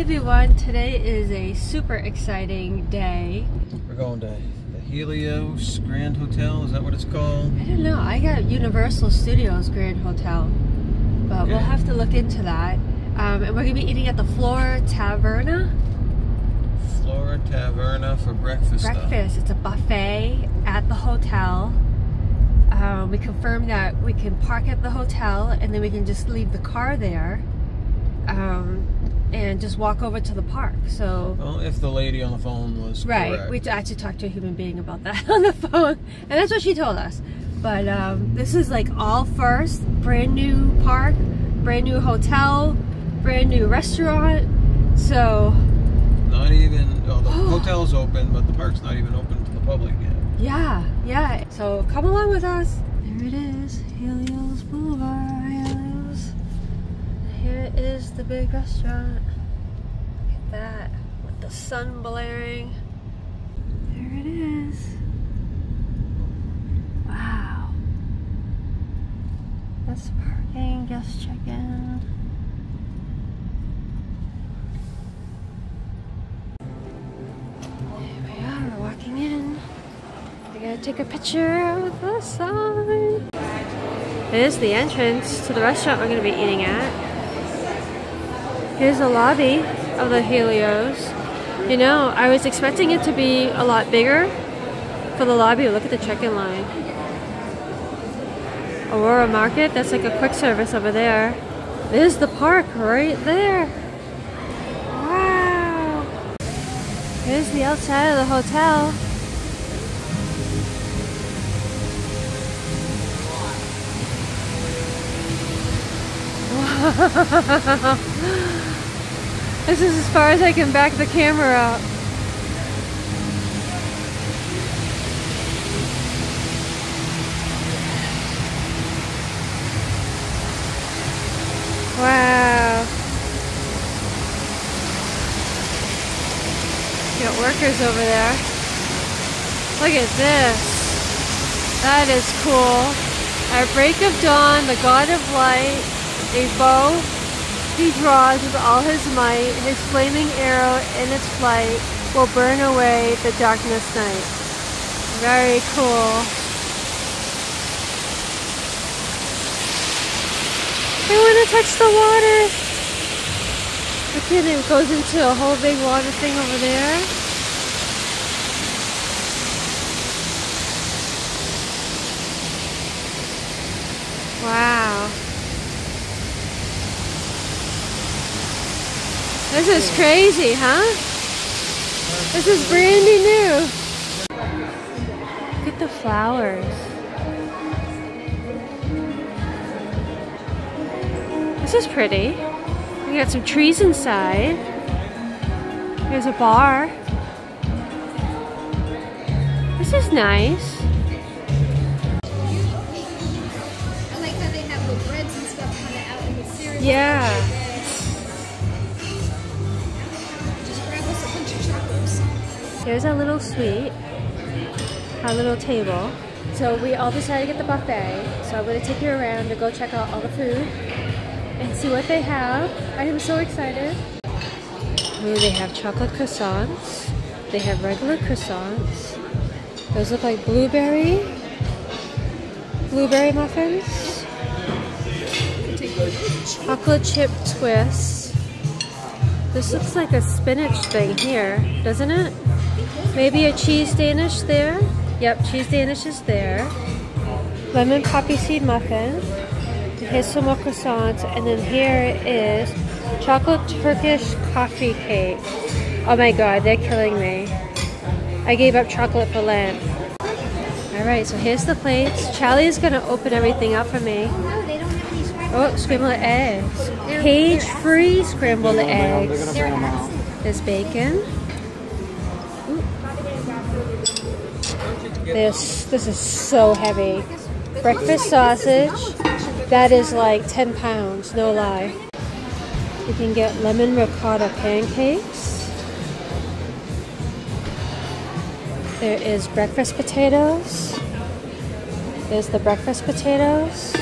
everyone, today is a super exciting day. We're going to the Helios Grand Hotel, is that what it's called? I don't know, I got Universal Studios Grand Hotel, but we'll have to look into that. And we're going to be eating at the Flora Taverna. Flora Taverna for breakfast. It's a buffet at the hotel. We confirmed that we can park at the hotel and then we can just leave the car there. And just walk over to the park. So, well, if the lady on the phone was correct. We actually talked to a human being about that on the phone, and that's what she told us. But this is like all first, brand new park, brand new hotel, brand new restaurant. So, not even the hotel's open, but the park's not even open to the public yet. Yeah. So come along with us. There it is, Helios Boulevard. Here is the big restaurant. Look at that, with the sun blaring. There it is. Wow. That's parking, guest check-in. Here we are, we're walking in. We gotta take a picture with the sign. Here's the entrance to the restaurant we're gonna be eating at. Here's the lobby of the Helios. You know, I was expecting it to be a lot bigger for the lobby. Look at the check-in line. Aurora Market, that's like a quick service over there. There's the park right there. Wow. Here's the outside of the hotel. This is as far as I can back the camera up. Wow. Got workers over there. Look at this. That is cool. At break of dawn, the god of light, a bow he draws with all his might, his flaming arrow in its flight will burn away the darkness night. Very cool. I want to touch the water. Look at it, it goes into a whole big water thing over there. Wow. This is crazy, huh? This is brandy new. Look at the flowers. This is pretty. We got some trees inside. There's a bar. This is nice. I like how they have the breads and stuff kind of out in the cereal. Yeah. Here's our little suite, our little table. So we all decided to get the buffet. So I'm going to take you around to go check out all the food and see what they have. I am so excited. Ooh, they have chocolate croissants. They have regular croissants. Those look like blueberry muffins. Chocolate chip twists. This looks like a spinach thing here, doesn't it? Maybe a cheese Danish there. Yep, cheese Danish is there. Lemon poppy seed muffin. Here's some more croissants. And then here is chocolate Turkish coffee cake. Oh my god, they're killing me. I gave up chocolate for Lent. Alright, so here's the plates. Charlie is going to open everything up for me. Oh, scrambled eggs. Cage-free scrambled eggs. There's bacon. This is so heavy. Breakfast sausage. That is like 10 pounds, no lie. You can get lemon ricotta pancakes. There is breakfast potatoes. There's the breakfast potatoes.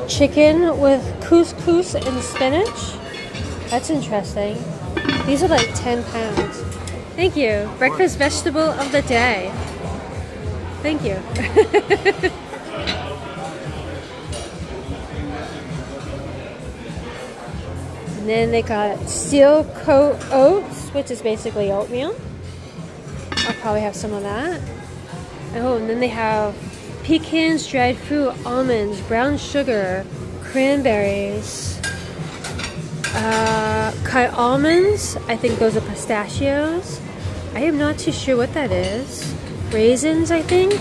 Chicken with couscous and spinach. That's interesting. These are like 10 pounds. Thank you. Breakfast vegetable of the day. Thank you. And then they got steel coat oats, which is basically oatmeal. I'll probably have some of that. Oh, and then they have pecans, dried fruit, almonds, brown sugar, cranberries, cut almonds. I think those are pistachios. I am not too sure what that is. Raisins, I think,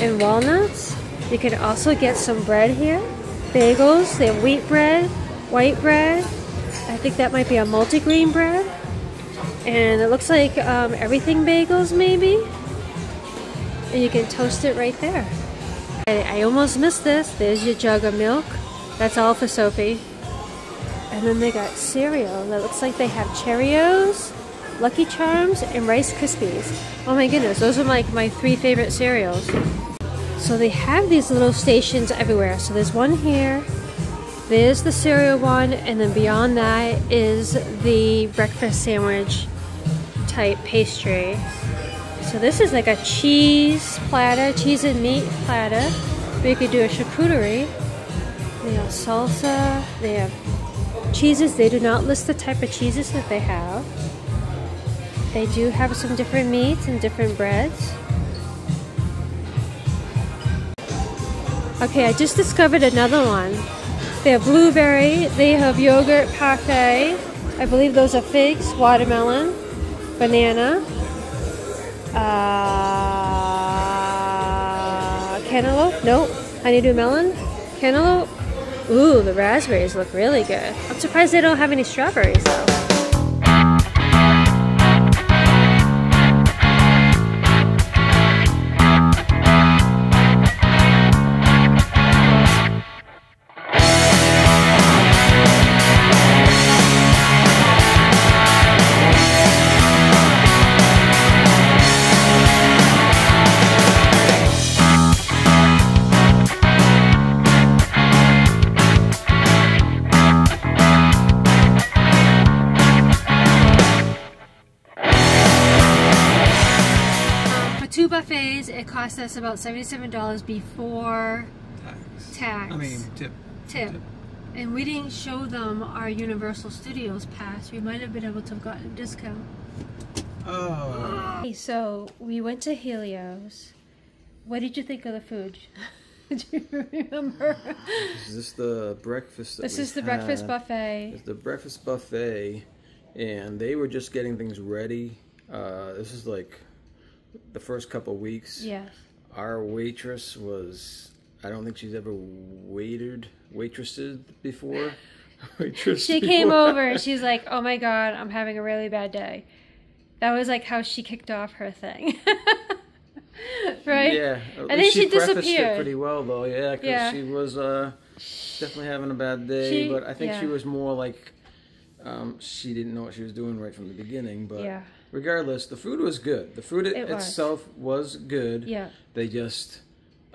and walnuts. You can also get some bread here. Bagels. They have wheat bread, white bread. I think that might be a multigrain bread. And it looks like everything bagels, maybe. And you can toast it right there. I almost missed this. There's your jug of milk. That's all for Sophie. And then they got cereal. That looks like they have Cheerios, Lucky Charms, and Rice Krispies. Oh my goodness, those are like my 3 favorite cereals. So they have these little stations everywhere. So there's one here. There's the cereal one. And then beyond that is the breakfast sandwich type pastry. So this is like a cheese platter, cheese and meat platter. But you could do a charcuterie. They have salsa. They have cheeses. They do not list the type of cheeses that they have. They do have some different meats and different breads. Okay, I just discovered another one. They have blueberry. They have yogurt parfait. I believe those are figs, watermelon, banana. Cantaloupe? Nope. Honeydew melon? Cantaloupe? Ooh, the raspberries look really good. I'm surprised they don't have any strawberries though. Buffets, it cost us about $77 before tax. I mean, tip. And we didn't show them our Universal Studios pass. We might have been able to have gotten a discount. Oh. Okay, so we went to Helios. What did you think of the food? Do you remember? Is this the breakfast? This is the breakfast buffet. It's the breakfast buffet, and they were just getting things ready. This is like the first couple of weeks. Yes. Our waitress was, I don't think she's ever waitressed before. She came over and she's like, oh my God, I'm having a really bad day. That was like how she kicked off her thing. Right? Yeah. And then she disappeared. It pretty well though, yeah, because she was definitely having a bad day, but I think she was more like, she didn't know what she was doing right from the beginning, but regardless, the food was good. The food itself was good. Yeah. They just,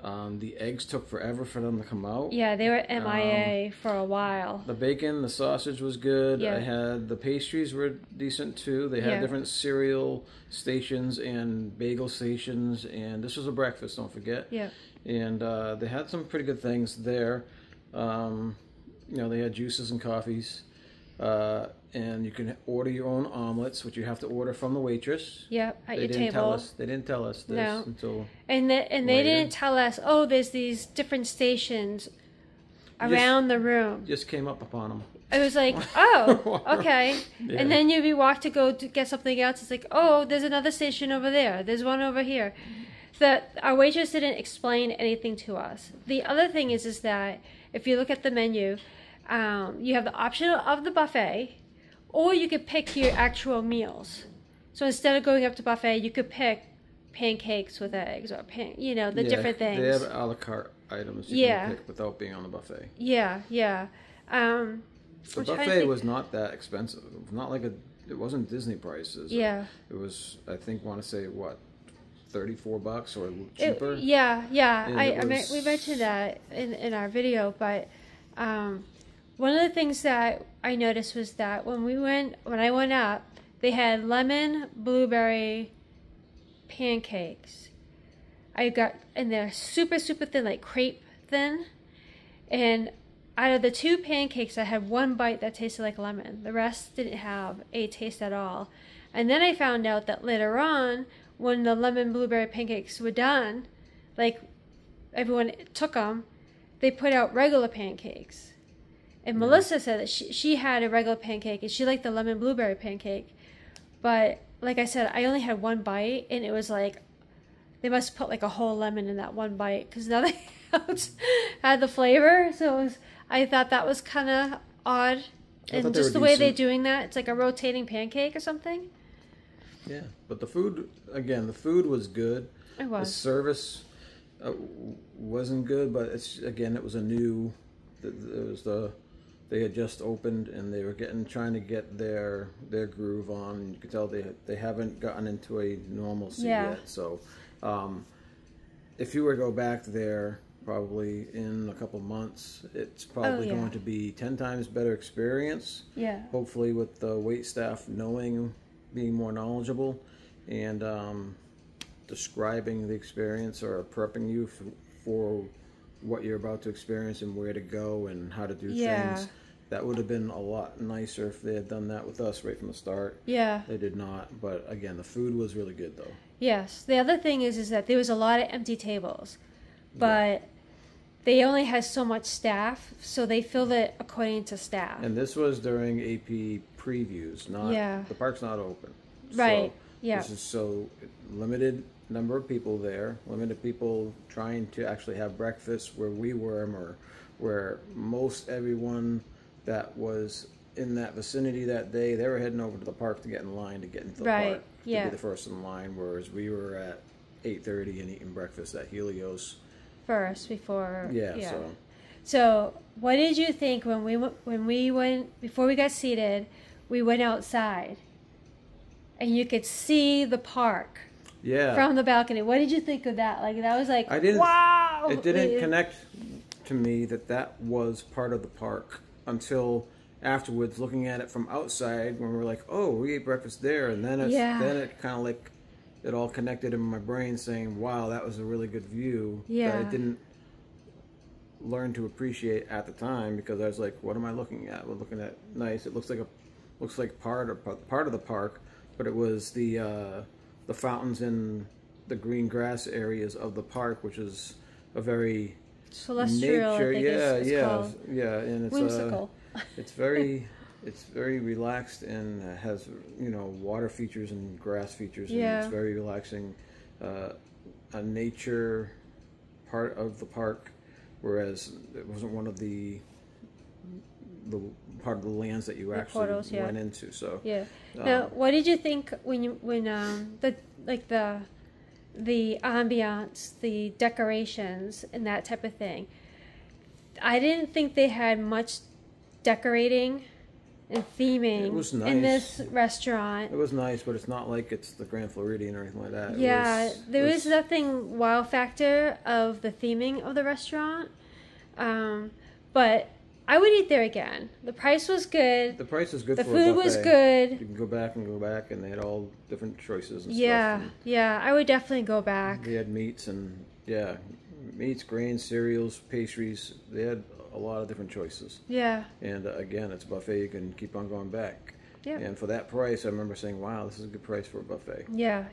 the eggs took forever for them to come out. Yeah, they were MIA for a while. The bacon, the sausage was good. Yeah. I had, the pastries were decent too. They had different cereal stations and bagel stations, and this was a breakfast, don't forget. Yeah. And they had some pretty good things there. You know, they had juices and coffees. And you can order your own omelets, which you have to order from the waitress. Yep, at your table. They didn't tell us this until and they didn't tell us, oh, there's these different stations around the room. Just came up upon them. It was like, oh, okay. Yeah. And then you walk to go to get something else. It's like, oh, there's another station over there. There's one over here. Our waitress didn't explain anything to us. The other thing is that if you look at the menu, you have the option of the buffet, or you could pick your actual meals. So instead of going up to buffet, you could pick pancakes with eggs or the different things. They have a la carte items you can pick without being on the buffet. Yeah, yeah. The buffet was not that expensive. Not like it wasn't Disney prices. Yeah. It was, I think, want to say what, $34 or cheaper. Yeah. We mentioned that in our video, but one of the things that I noticed was that when I went up, they had lemon blueberry pancakes. And they're super, super thin, like crepe thin. And out of the 2 pancakes, I had 1 bite that tasted like lemon. The rest didn't have a taste at all. And then I found out that later on, when the lemon blueberry pancakes were done, like everyone took them, they put out regular pancakes. And Melissa said that she had a regular pancake and she liked the lemon blueberry pancake. But like I said, I only had 1 bite, and it was like, they must put like a whole lemon in that 1 bite because nothing else had the flavor. So I thought that was kind of odd. And just the way they're doing that, it's like a rotating pancake or something. Yeah, but the food, again, the food was good. It was. The service wasn't good, but it was a new, they had just opened and they were trying to get their groove on. You could tell they haven't gotten into a normalcy yet. So if you were to go back there probably in a couple months, it's probably going to be 10 times better experience. Yeah. Hopefully with the wait staff being more knowledgeable and describing the experience or prepping you for what you're about to experience and where to go and how to do things. That would have been a lot nicer if they had done that with us right from the start. Yeah. They did not. But again, the food was really good though. Yes. The other thing is that there was a lot of empty tables. But they only had so much staff, so they filled it according to staff. And this was during AP previews, not the park's not open. Right. So this is so limited number of people there, limited people trying to actually have breakfast where we were, or where most everyone that was in that vicinity that day, they were heading over to the park to get in line to get into the park to be the first in line, whereas we were at 8:30 and eating breakfast at Helios first before. Yeah. So what did you think when we went before we got seated? We went outside, and you could see the park. Yeah. From the balcony. What did you think of that? Like that was like, wow. It didn't connect to me that was part of the park until afterwards, looking at it from outside when we were like, oh, we ate breakfast there, and then it kind of like it all connected in my brain, saying, wow, that was a really good view. Yeah. That I didn't learn to appreciate at the time because I was like, what am I looking at? We're looking at nice. It looks like part of the park, but it was the fountains in the green grass areas of the park, which is a very celestial nature. It's called. And it's whimsical. It's very relaxed and has water features and grass features. And it's very relaxing. A nature part of the park, whereas it wasn't one of the part of the lands that you actually went into. So now, what did you think when the ambiance, the decorations, and that type of thing? I didn't think they had much decorating and theming in this restaurant. It was nice, but it's not like it's the Grand Floridian or anything like that. There was nothing wow factor of the theming of the restaurant, but I would eat there again. The price was good. The price was good. The food was good. You can go back, and they had all different choices and stuff. Yeah, I would definitely go back. They had meats and meats, grains, cereals, pastries. They had a lot of different choices. Yeah. And again, it's a buffet. You can keep on going back. Yeah. And for that price, I remember saying, "Wow, this is a good price for a buffet." Yeah.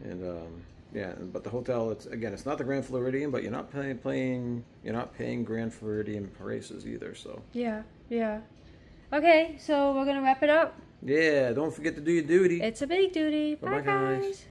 And but the hotel, it's not the Grand Floridian, but you're not paying Grand Floridian prices either. So. Yeah. Okay, so we're gonna wrap it up. Yeah. Don't forget to do your duty. It's a big duty. Bye, guys.